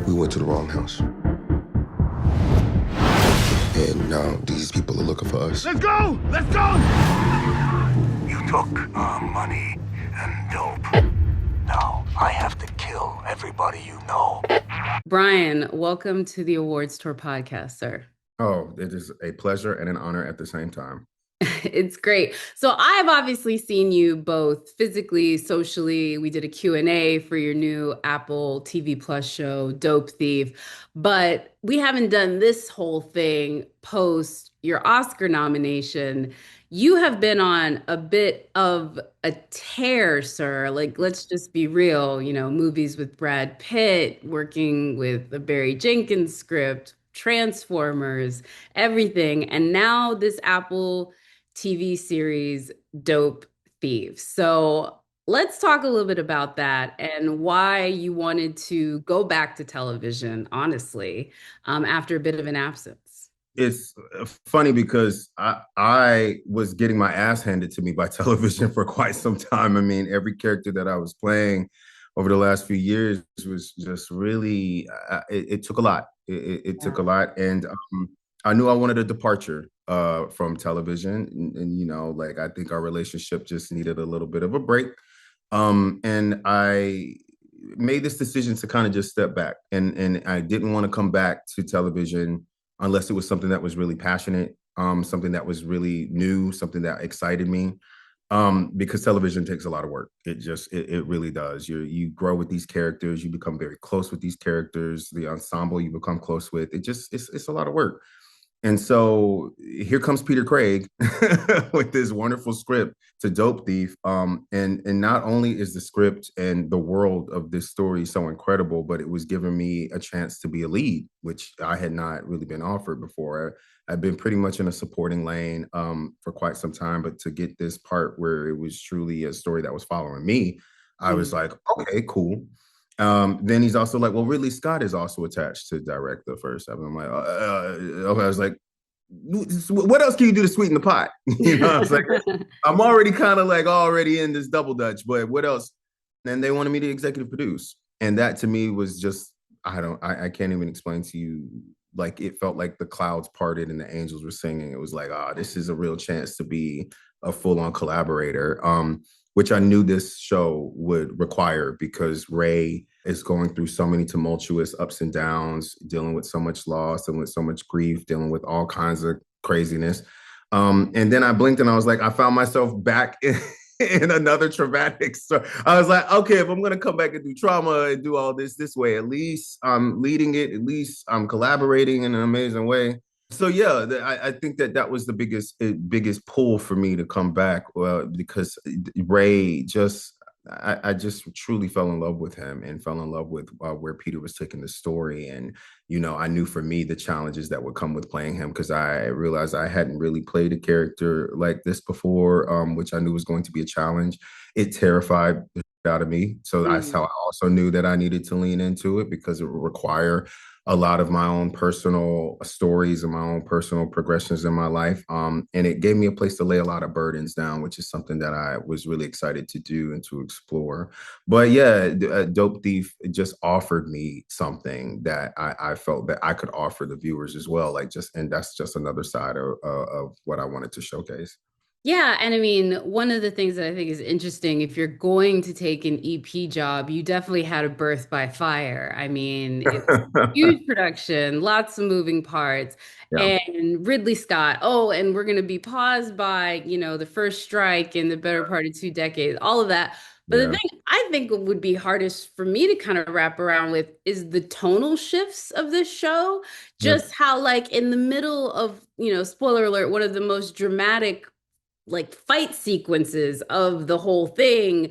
We went to the wrong house. And now these people are looking for us. Let's go! Let's go! You took our money and dope. Now I have to kill everybody you know. Brian, welcome to the Awards Tour podcast, sir. Oh, it is a pleasure and an honor at the same time. It's great. So I've obviously seen you both physically, socially. We did a Q&A for your new Apple TV Plus show, Dope Thief. But we haven't done this whole thing post your Oscar nomination. You have been on a bit of a tear, sir. Like, let's just be real, movies with Brad Pitt, working with a Barry Jenkins script, Transformers, everything. And now this Apple TV series, Dope Thieves. So let's talk a little bit about that and why you wanted to go back to television, honestly, after a bit of an absence. It's funny because I was getting my ass handed to me by television for quite some time. I mean, every character that I was playing over the last few years was just really, it took a lot. It took a lot. And I knew I wanted a departure from television. And, I think our relationship just needed a little bit of a break. And I made this decision to kind of just step back. And I didn't want to come back to television unless it was something that was really passionate, something that was really new, something that excited me. Because television takes a lot of work. It really does. You grow with these characters, you become very close with these characters, the ensemble you become close with. It's a lot of work. And so here comes Peter Craig with this wonderful script to Dope Thief. And not only is the script and the world of this story so incredible, but it was giving me a chance to be a lead, which I had not really been offered before. I've been pretty much in a supporting lane for quite some time, but to get this part where it was truly a story that was following me, I was like, okay, cool. Then he's also like, well, Ridley Scott is also attached to direct the first episode. I'm like, okay. I was like, what else can you do to sweeten the pot? I was like, I'm already kind of like already in this double dutch, but what else? And they wanted me to executive produce. And that to me was just, I can't even explain to you. Like, it felt like the clouds parted and the angels were singing. It was like, this is a real chance to be a full-on collaborator, which I knew this show would require because Ray is going through so many tumultuous ups and downs, dealing with so much loss and with so much grief, dealing with all kinds of craziness. And then I blinked and I was like, I found myself back in another traumatic story. I was like, okay, if I'm going to come back and do trauma and do all this way, at least I'm leading it, at least I'm collaborating in an amazing way. So yeah, I think that was the biggest pull for me to come back because Ray I just truly fell in love with him and fell in love with where Peter was taking the story. And, I knew for me the challenges that would come with playing him because I realized I hadn't really played a character like this before, which I knew was going to be a challenge. It terrified the shit out of me. So that's how I also knew that I needed to lean into it because it would require a lot of my own personal stories and my own personal progressions in my life. And it gave me a place to lay a lot of burdens down, which is something that I was really excited to do and to explore. But yeah, Dope Thief just offered me something that I felt that I could offer the viewers as well. And that's just another side of what I wanted to showcase. Yeah. And I mean, one of the things that I think is interesting, if you're going to take an EP job, you definitely had a birth by fire. I mean, it's huge production, lots of moving parts. Yeah. And Ridley Scott, and we're going to be paused by, the first strike in the better part of 2 decades, all of that. But the thing I think would be hardest for me to kind of wrap around with is the tonal shifts of this show. Just how, like, in the middle of, spoiler alert, one of the most dramatic fight sequences of the whole thing,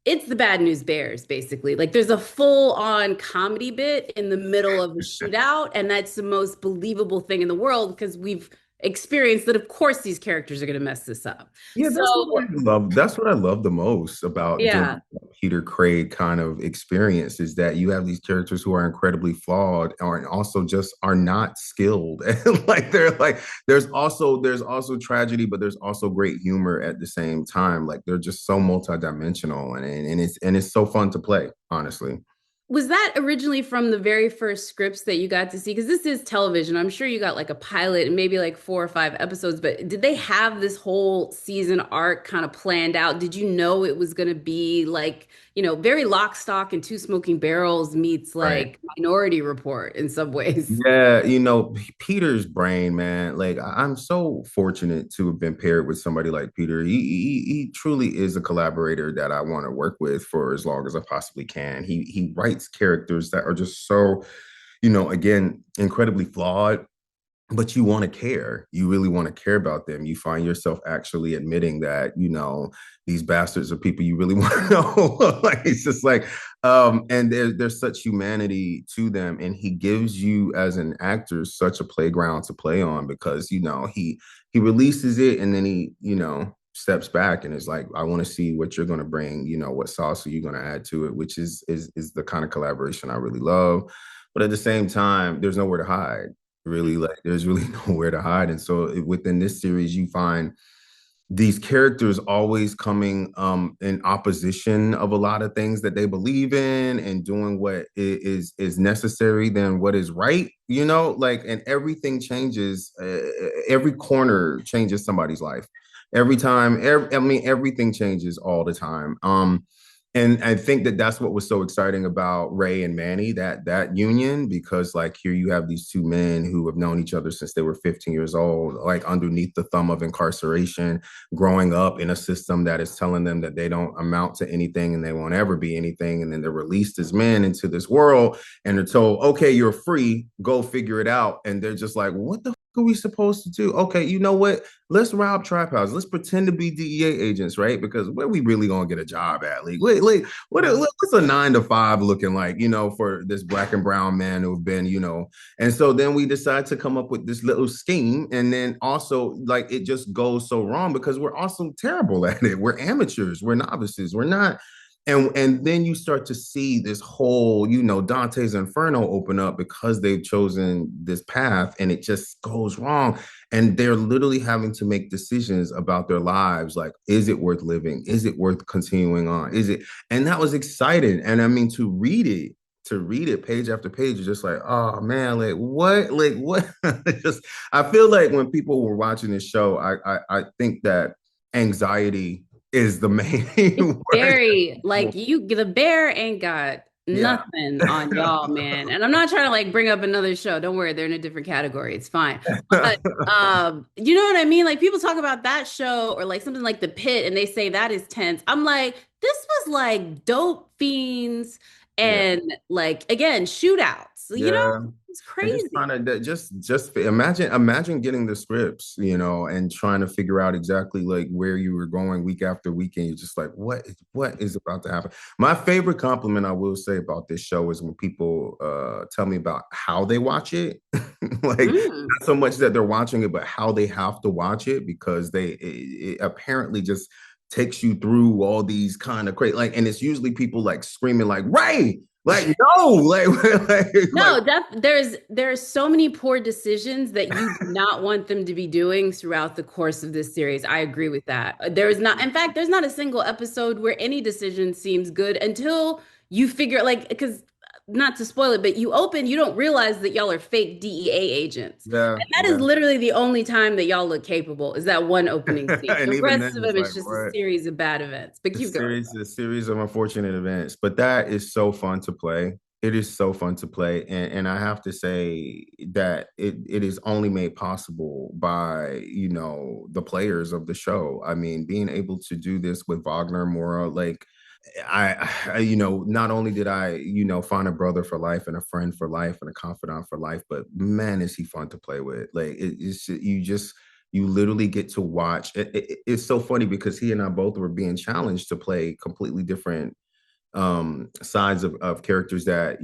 it's the Bad News Bears, basically. Like, there's a full-on comedy bit in the middle of the shootout, and that's the most believable thing in the world because we've experienced that, of course, these characters are going to mess this up. Yeah, that's what I love the most about doing Peter Craig kind of experience is that you have these characters who are incredibly flawed and also just are not skilled. There's also tragedy, but there's also great humor at the same time. Like, they're just so multidimensional and it's so fun to play, honestly. Was that originally from the very first scripts that you got to see? Because this is television. I'm sure you got like a pilot and maybe like 4 or 5 episodes, but did they have this whole season arc kind of planned out? Did you know it was going to be like, very lock, stock, and two smoking barrels meets Right. like Minority Report in some ways? Yeah, Peter's brain, man. Like I'm so fortunate to have been paired with somebody like Peter. He truly is a collaborator that I want to work with for as long as I possibly can. He writes characters that are just so, again, incredibly flawed, but you want to care. You really want to care about them. You find yourself actually admitting that, these bastards are people you really want to know. Like it's just like, and there's such humanity to them. And he gives you as an actor such a playground to play on because, he releases it and then he, steps back and is like, I want to see what you're going to bring, what sauce are you going to add to it, which is the kind of collaboration I really love. But at the same time, there's nowhere to hide really. Like there's really nowhere to hide, and so within this series you find these characters always coming in opposition of a lot of things that they believe in and doing what is necessary than what is right, like, and everything changes. Every corner changes somebody's life every time. Everything changes all the time. And I think that that's what was so exciting about Ray and Manny, that union, because like here you have these two men who have known each other since they were 15 years old, like underneath the thumb of incarceration, growing up in a system that is telling them that they don't amount to anything and they won't ever be anything. And then they're released as men into this world and they're told, okay, you're free, go figure it out. And they're just like, what the are we supposed to do? Okay, you know what? Let's rob trap houses. Let's pretend to be DEA agents, right? Because where we really gonna get a job at? Like, what's a 9 to 5 looking like, for this black and brown man who've been, And so then we decide to come up with this little scheme, and then also like it just goes so wrong because we're also terrible at it. We're amateurs. We're novices. We're not. And then you start to see this whole, Dante's Inferno open up because they've chosen this path and it just goes wrong. And they're literally having to make decisions about their lives. Like, is it worth living? Is it worth continuing on? Is it? And that was exciting. And I mean, to read it page after page, you're just like, oh man, like what? Just, I feel like when people were watching this show, I think that anxiety is the main Very like the bear ain't got nothing on y'all, man. And I'm not trying to like bring up another show. Don't worry, they're in a different category. It's fine. But you know what I mean? Like people talk about that show or like something like The Pit and they say that is tense. I'm like, this was like dope fiends and like again, shootouts. It's crazy. And just imagine getting the scripts, and trying to figure out exactly like where you were going week after week, and you're just like, what is about to happen? My favorite compliment I will say about this show is when people tell me about how they watch it, like not so much that they're watching it, but how they have to watch it because it apparently just takes you through all these kind of crazy, like, and it's usually people like screaming like Ray. Like no, no. There's so many poor decisions that you do not want them to be doing throughout the course of this series. I agree with that. In fact, there's not a single episode where any decision seems good until you figure, like, because not to spoil it, but you don't realize that y'all are fake DEA agents. Yeah, and that is literally the only time that y'all look capable is that one opening scene. The rest of it is just a series of bad events. But keep going. A series of unfortunate events. But that is so fun to play. It is so fun to play. And I have to say that it is only made possible by, the players of the show. I mean, being able to do this with Wagner Moura, like, I not only did I, find a brother for life and a friend for life and a confidant for life, but man, is he fun to play with. Like you literally get to watch. It's so funny because he and I both were being challenged to play completely different sides of characters that,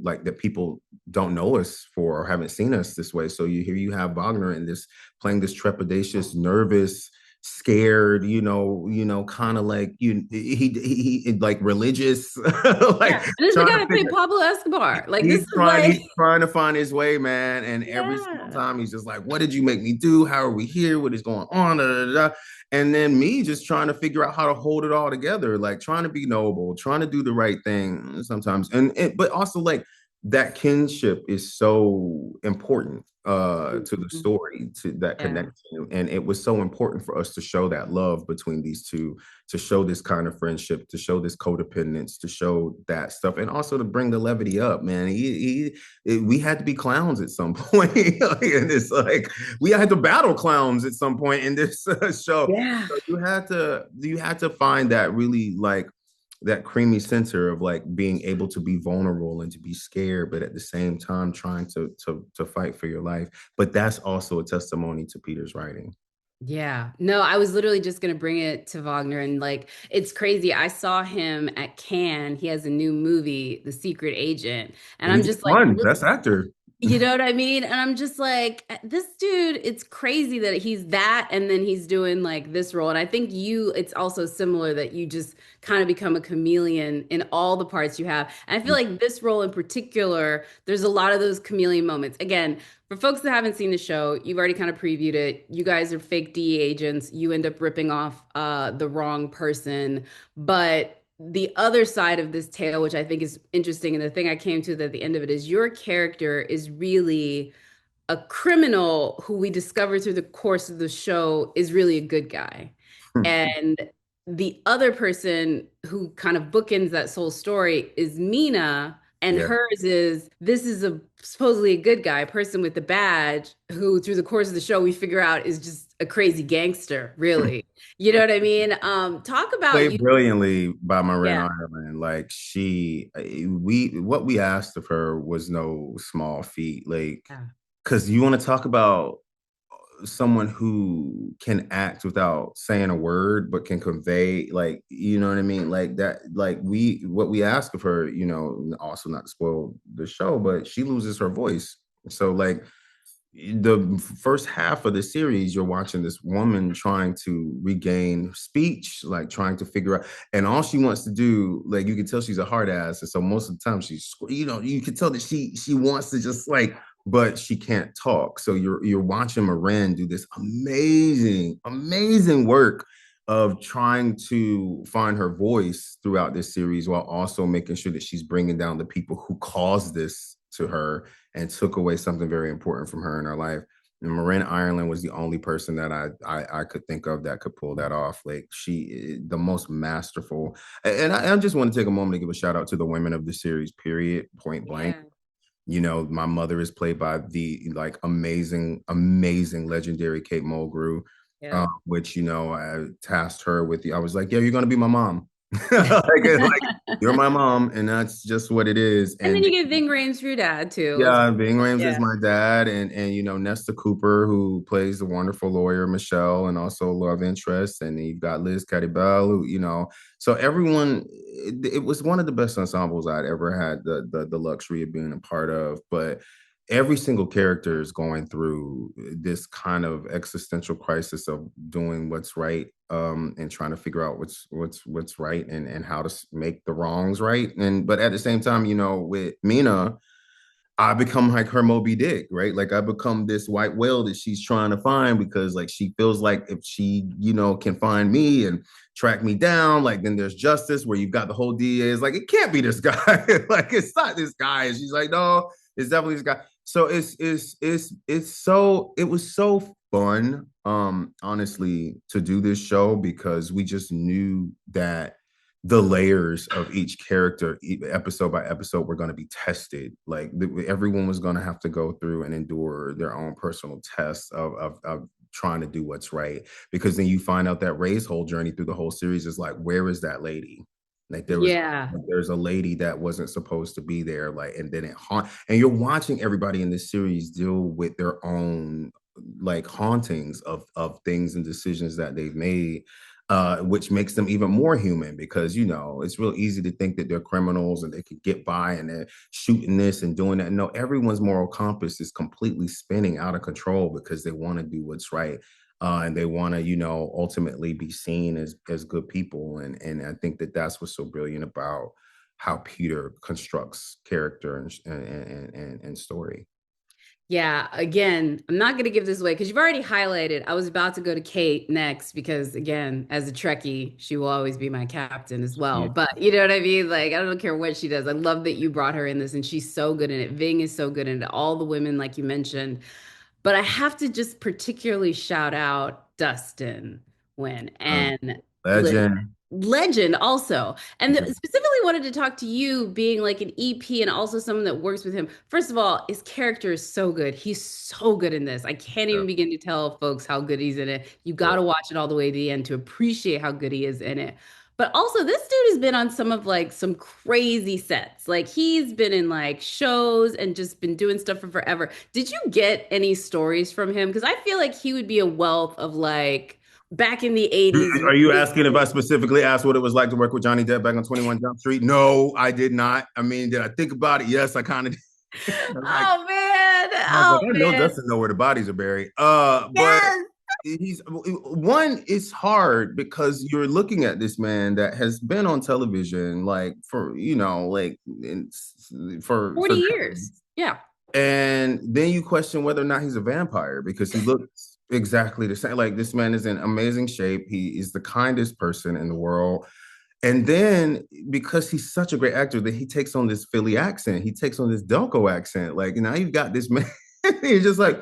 like that people don't know us for or haven't seen us this way. So you have Wagner in this playing this trepidatious, nervous, scared, kind of like he like religious, Yeah. like And this is the trying guy to that played figure. Pablo Escobar. Like this is like, He's trying to find his way, man. And every single yeah. time he's just like, "What did you make me do? How are we here? What is going on?" Da, da, da. And then me just trying to figure out how to hold it all together, like trying to be noble, trying to do the right thing sometimes, but also like that kinship is so important to the story, to that Yeah. connection, and it was so important for us to show that love between these two, to show this kind of friendship, to show this codependence, to show that stuff, and also to bring the levity up, man. We had to be clowns at some point, and it's like we had to battle clowns at some point in this show. Yeah. So you had to find that really like that creamy center of like being able to be vulnerable and to be scared, but at the same time trying to fight for your life. But that's also a testimony to Peter's writing. Yeah. No, I was literally just going to bring it to Wagner and like it's crazy. I saw him at Cannes. He has a new movie, The Secret Agent, and He I'm just just like won Best Actor. you know what I mean? And I'm just like, this dude, it's crazy that he's that and then he's doing like this role. And I think it's also similar that you just kind of become a chameleon in all the parts you have. And I feel like this role in particular, there's a lot of those chameleon moments. Again, for folks that haven't seen the show, you've already kind of previewed it. You guys are fake DE agents. You end up ripping off the wrong person. But the other side of this tale, which I think is interesting, and the thing I came to at the end of it is your character is really a criminal who we discover through the course of the show is really a good guy. And the other person who kind of bookends that soul story is Mina. And Yeah. hers is this is a supposedly a good guy, a person with a badge who through the course of the show we figure out is just a crazy gangster, really. You know what I mean? Talk about you. Played brilliantly by Marin Yeah. Ireland. Like what we asked of her was no small feat. Like, Yeah. because you want to talk about someone who can act without saying a word but can convey, like, you know what I mean, like that, like what we ask of her, also not to spoil the show, but she loses her voice. So like the first half of the series, you're watching this woman trying to regain speech, like trying to figure out, and all she wants to do, like you can tell she's a hard ass, and so most of the time she's, you can tell that she wants to just like, but she can't talk. So you're watching Marin do this amazing work of trying to find her voice throughout this series while also making sure that she's bringing down the people who caused this to her and took away something very important from her in her life. And Marin Ireland was the only person that I could think of that could pull that off. Like the most masterful. And I just want to take a moment to give a shout out to the women of the series, period, point blank. Yeah. My mother is played by the like amazing legendary Kate Mulgrew, Yeah. which, I tasked her with I was like, yeah, you're going to be my mom. like, you're my mom, and that's just what it is. And then And you get Ving Rhames for your dad too. yeah, Bing Rames is Yeah. my dad, and Nesta Cooper, who plays the wonderful lawyer Michelle, and also love interest, and you've got Liz Cadibel, who so everyone, it was one of the best ensembles I'd ever had the luxury of being a part of. But every single character is going through this kind of existential crisis of doing what's right, and trying to figure out what's right, and how to make the wrongs right. But at the same time, with Mina, I become like her Moby Dick, right? Like I become this white whale that she's trying to find, because like she feels like if she, can find me and track me down, like then there's justice, where you've got the whole DA is like, it can't be this guy. Like it's not this guy. And she's like, no, it's definitely this guy. So it was so fun, honestly, to do this show, because we just knew that the layers of each character, episode by episode, were going to be tested. Like everyone was going to have to go through and endure their own personal tests of trying to do what's right. Because then you find out that Ray's whole journey through the whole series is like, where is that lady? Like there's a lady that wasn't supposed to be there. Like, and then and you're watching everybody in this series deal with their own like hauntings of things and decisions that they've made, which makes them even more human, because it's real easy to think that they're criminals and they could get by and they're shooting this and doing that. No, everyone's moral compass is completely spinning out of control because they want to do what's right. and they want to, you know, ultimately be seen as good people. And I think that that's what's so brilliant about how Peter constructs character and story. Yeah, again, I'm not going to give this away because you've already highlighted. I was about to go to Kate next because, again, as a Trekkie, she will always be my captain as well. Yeah. But you know what I mean? Like, I don't care what she does. I love that you brought her in this and she's so good in it. Ving is so good in it. All the women, like you mentioned. But I have to just particularly shout out Dustin Wynn and Legend. legend also. And specifically wanted to talk to you being like an EP and also someone that works with him. First of all, his character is so good. He's so good in this. I can't even begin to tell folks how good he's in it. You got to watch it all the way to the end to appreciate how good he is in it. But also, this dude has been on some of like some crazy sets. Like he's been in like shows and just been doing stuff for forever. Did you get any stories from him? Because I feel like he would be a wealth of like back in the 80s. Are you asking if I specifically asked what it was like to work with Johnny Depp back on 21 Jump Street? No, I did not. I mean, did I think about it? Yes, I kind of did. Oh man. I know Dustin know where the bodies are buried. But he's one, it's hard because you're looking at this man that has been on television like for, you know, like for 40 years. Yeah. And then you question whether or not he's a vampire because he looks exactly the same. Like this man is in amazing shape. He is the kindest person in the world. And then because he's such a great actor that he takes on this Philly accent, he takes on this Delco accent. Like now you've got this man. He's just like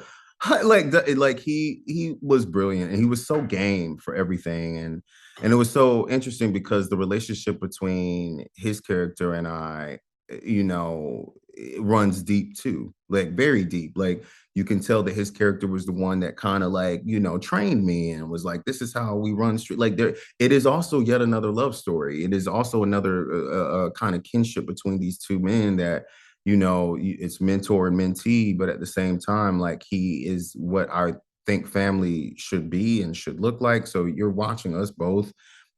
he was brilliant and he was so game for everything. And it was so interesting because the relationship between his character and I, you know, it runs deep too, like very deep. Like you can tell that his character was the one that kind of like, you know, trained me and was like, this is how we run street. Like there, it is also yet another love story. It is also another kind of kinship between these two men that, you know, it's mentor and mentee, but at the same time, like he is what I think family should be and should look like. So you're watching us both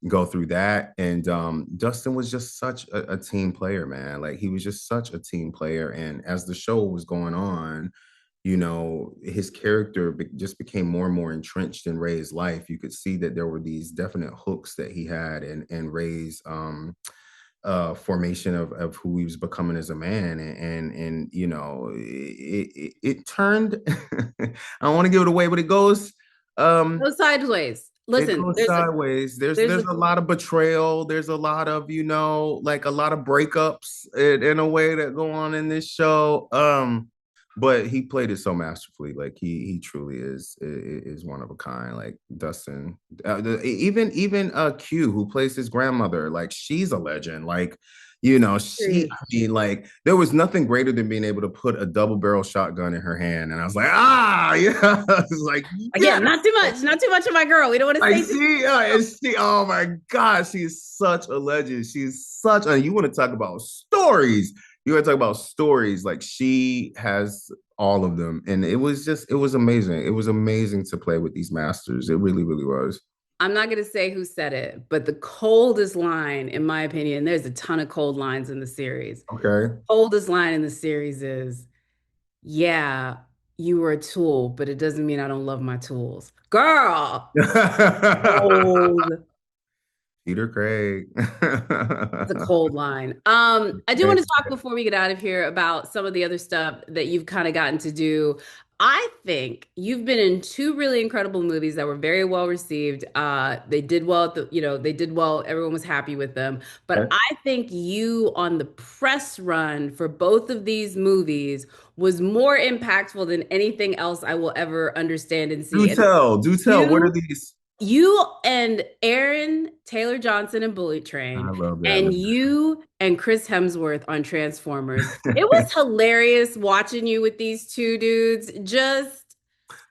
go through that. And Dustin was just such a team player, man. Like he was just such a team player. And as the show was going on, you know, his character just became more and more entrenched in Ray's life. You could see that there were these definite hooks that he had in Ray's formation of who he was becoming as a man. And you know, it turned, I don't want to give it away, but it goes sideways. Listen, it goes sideways. There's a lot of betrayal. There's a lot of, you know, like a lot of breakups in a way that go on in this show. But he played it so masterfully. Like he truly is one of a kind. Like Dustin, even Q, who plays his grandmother, like she's a legend. Like, you know, I mean, like there was nothing greater than being able to put a double barrel shotgun in her hand, and I was like, yeah, it's like, yeah, not too much of my girl. We don't want to say oh my God, she is such a legend. She's such a. You want to talk about stories? You want to talk about stories? Like she has all of them, and it was amazing. It was amazing to play with these masters. It really, really was. I'm not going to say who said it, but the coldest line, in my opinion, there's a ton of cold lines in the series. Okay. Coldest line in the series is, yeah, you were a tool, but it doesn't mean I don't love my tools. Girl. Cold. Peter Craig. It's a cold line. I do want to talk before we get out of here about some of the other stuff that you've kind of gotten to do. I think you've been in two really incredible movies that were very well received. They did well they did well. Everyone was happy with them. But I think you on the press run for both of these movies was more impactful than anything else I will ever understand and see. Do tell. What are these? You and Aaron Taylor Johnson in Bullet Train, and you and Chris Hemsworth on Transformers. It was hilarious watching you with these two dudes. Just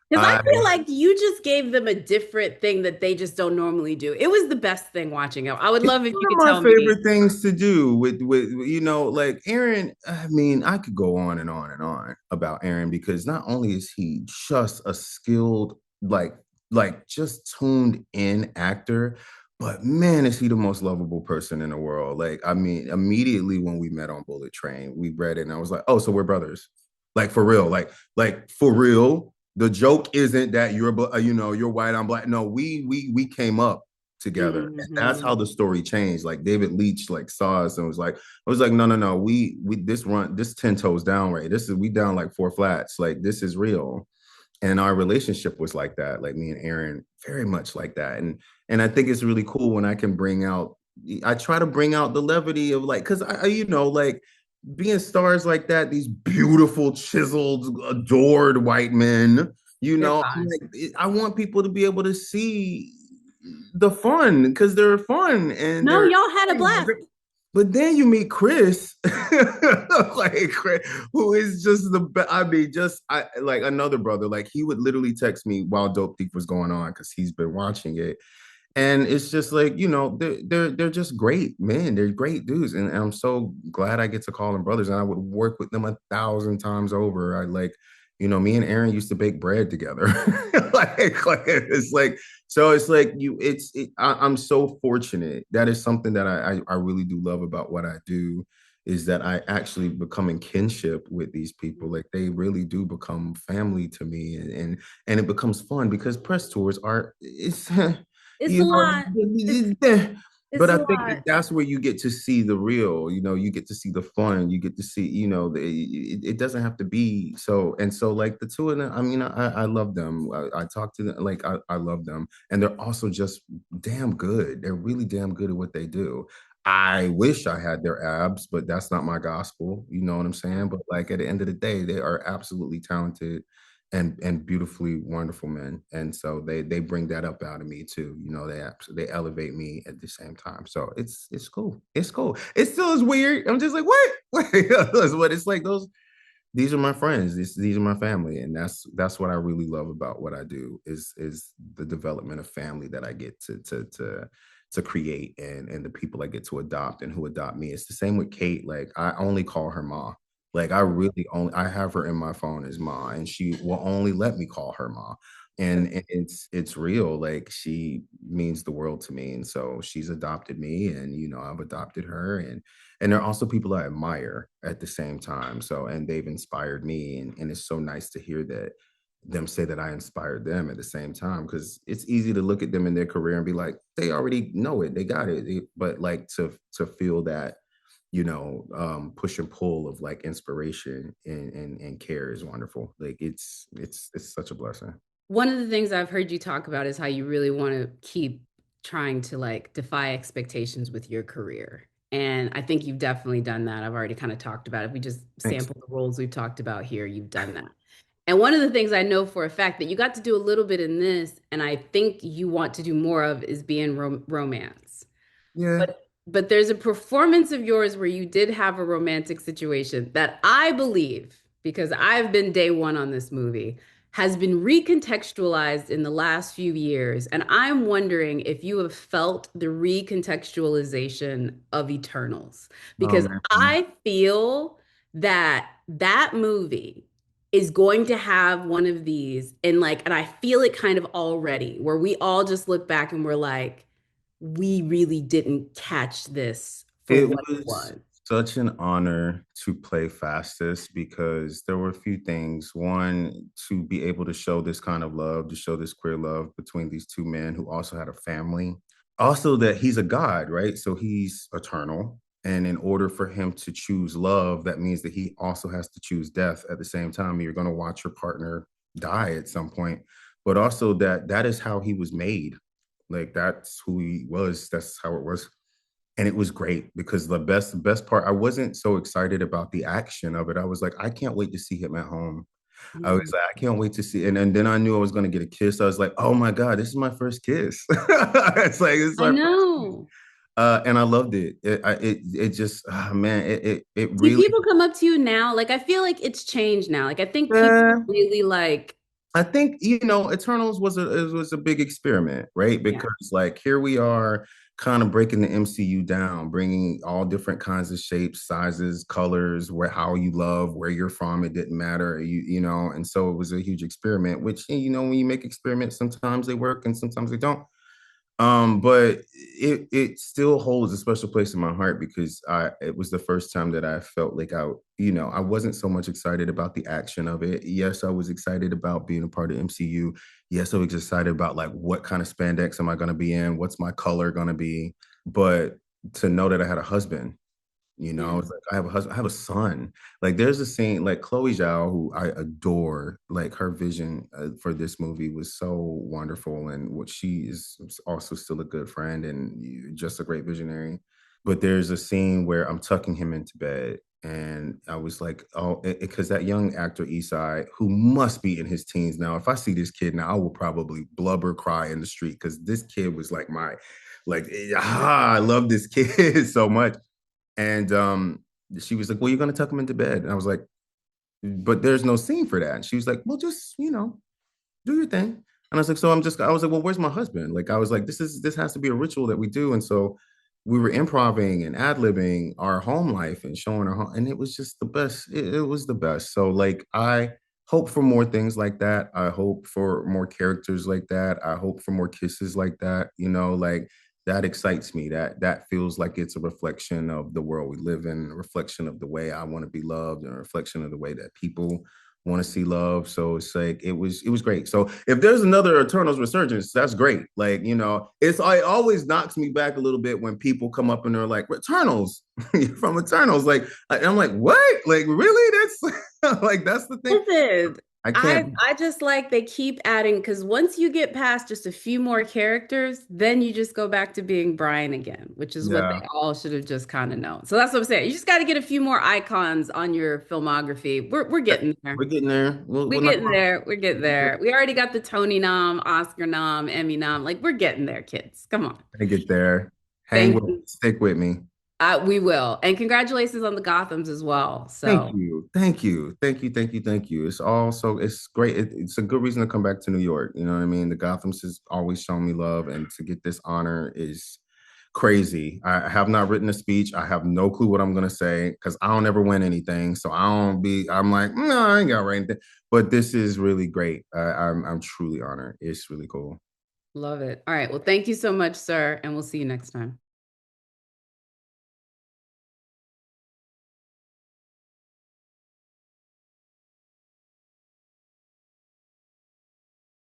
because I feel like you just gave them a different thing that they just don't normally do. It was the best thing watching it. I would love if you could tell me. One of my favorite things to do with you know, like Aaron. I mean, I could go on and on and on about Aaron because not only is he just a skilled like just tuned in actor, but man, is he the most lovable person in the world. Like, I mean, immediately when we met on Bullet Train, we read it and I was like, oh, so we're brothers. Like for real, like for real. The joke isn't that you're white, I'm black. No, we came up together. And that's how the story changed. Like David Leitch like saw us and was like, no, we this 10 toes down, right? We down like 4 flats. Like this is real. And our relationship was like that, like me and Aaron, very much like that. And I think it's really cool when I try to bring out the levity of like, because like being stars like that, these beautiful, chiseled, adored white men, I want people to be able to see the fun because they're fun and no, y'all had a blast. But then you meet Chris, like who is just the best. I mean, like another brother. Like he would literally text me while Dope Thief was going on because he's been watching it, and it's just like they're just great men. They're great dudes, and I'm so glad I get to call them brothers. And I would work with them 1,000 times over. I like, me and Aaron used to bake bread together. like it's like. So it's like I'm so fortunate. That is something that I really do love about what I do, is that I actually become in kinship with these people. Like they really do become family to me, and it becomes fun because press tours it's a lot. But I think that's where you get to see the real, you get to see the fun, you get to see, it doesn't have to be so. And so like the two of them, I mean, I love them. I talk to them, like I love them. And they're also just damn good. They're really damn good at what they do. I wish I had their abs, but that's not my gospel. You know what I'm saying? But like at the end of the day, they are absolutely talented and beautifully wonderful men, and so they bring that up out of me too. They elevate me at the same time. So it's cool. It's cool. It still is weird. I'm just like, what? What it's like. These are my friends. These are my family, and that's what I really love about what I do is the development of family that I get to create, and the people I get to adopt and who adopt me. It's the same with Kate. Like I only call her Ma. Like I have her in my phone as Ma, and she will only let me call her Ma. And it's real. Like she means the world to me. And so she's adopted me, and I've adopted her. And there are also people I admire at the same time. So, and they've inspired me. And it's so nice to hear them say that I inspired them at the same time, because it's easy to look at them in their career and be like, they already know it, they got it. But like to feel that push and pull of like inspiration and care is wonderful. Like it's such a blessing. One of the things I've heard you talk about is how you really want to keep trying to like defy expectations with your career. And I think you've definitely done that. I've already kind of talked about it. If we just Thanks. sample the roles we've talked about here, you've done that. And one of the things I know for a fact that you got to do a little bit in this, and I think you want to do more of, is be in romance. Yeah. But there's a performance of yours where you did have a romantic situation that I believe, because I've been day one on this movie, has been recontextualized in the last few years. And I'm wondering if you have felt the recontextualization of Eternals, because I feel that that movie is going to have one of these, and I feel it kind of already, where we all just look back and we're like, we really didn't catch this for what it was. Such an honor to play Fastest, because there were a few things. One, to be able to show this kind of love, to show this queer love between these two men who also had a family. Also that he's a god, right? So he's eternal. And in order for him to choose love, that means that he also has to choose death at the same time. You're going to watch your partner die at some point, but also that is how he was made. Like that's who he was. That's how it was. And it was great, because the best part, I wasn't so excited about the action of it. I was like, I can't wait to see him at home. I was like, I can't wait to see. And then I knew I was going to get a kiss. I was like, oh my God, this is my first kiss. it's I know. And I loved it. It just, man, it Do really. people come up to you now? Like, I feel like it's changed now. Like, I think people really like. I think, Eternals was a big experiment, right? Because like here we are kind of breaking the MCU down, bringing all different kinds of shapes, sizes, colors, how you love, where you're from, it didn't matter, and so it was a huge experiment, which, when you make experiments, sometimes they work and sometimes they don't. But it still holds a special place in my heart because it was the first time that I felt like I wasn't so much excited about the action of it. Yes, I was excited about being a part of MCU. Yes, I was excited about like what kind of spandex am I going to be in? What's my color going to be? But to know that I had a husband, I Yeah. was like, I have a husband, I have a son. Like, there's a scene like Chloe Zhao, who I adore. Like, her vision for this movie was so wonderful, and what she is also still a good friend and just a great visionary. But there's a scene where I'm tucking him into bed, and I was like, oh, because that young actor Isai, who must be in his teens now. If I see this kid now, I will probably blubber cry in the street because this kid was like I love this kid so much. And she was like, well, you're going to tuck him into bed. And I was like, but there's no scene for that. And she was like, well, just, do your thing. And I was like, I was like, well, where's my husband? Like, I was like, this has to be a ritual that we do. And so we were improvising and ad-libbing our home life and showing our home. And it was just the best. It was the best. So like, I hope for more things like that. I hope for more characters like that. I hope for more kisses like that, like that excites me. That feels like it's a reflection of the world we live in, a reflection of the way I want to be loved, and a reflection of the way that people want to see love. So it's like it was great. So if there's another Eternals resurgence, that's great. Like, it always knocks me back a little bit when people come up and they're like, Eternals from Eternals. Like, I'm like, what? Like, really? That's like that's the thing. Listen, I can't. I just like they keep adding, because once you get past just a few more characters, then you just go back to being Brian again, which is what Yeah, they all should have just kind of known. So that's what I'm saying. You just got to get a few more icons on your filmography. We're getting there. we're getting there. We're getting there. We're getting there. We already got the Tony nom, Oscar nom, Emmy nom. Like, we're getting there, kids. Come on. I get there. Hang Thank with, you. stick with me. We will. And congratulations on the Gothams as well. Thank So you. Thank you. Thank you. Thank you. Thank you. It's great. It's a good reason to come back to New York. You know what I mean? The Gothams has always shown me love, and to get this honor is crazy. I have not written a speech. I have no clue what I'm gonna say because I don't ever win anything. So I'm like, no, I ain't got to write anything. But this is really great. I'm truly honored. It's really cool. love it. All right. Well, thank you so much, sir. And we'll see you next time.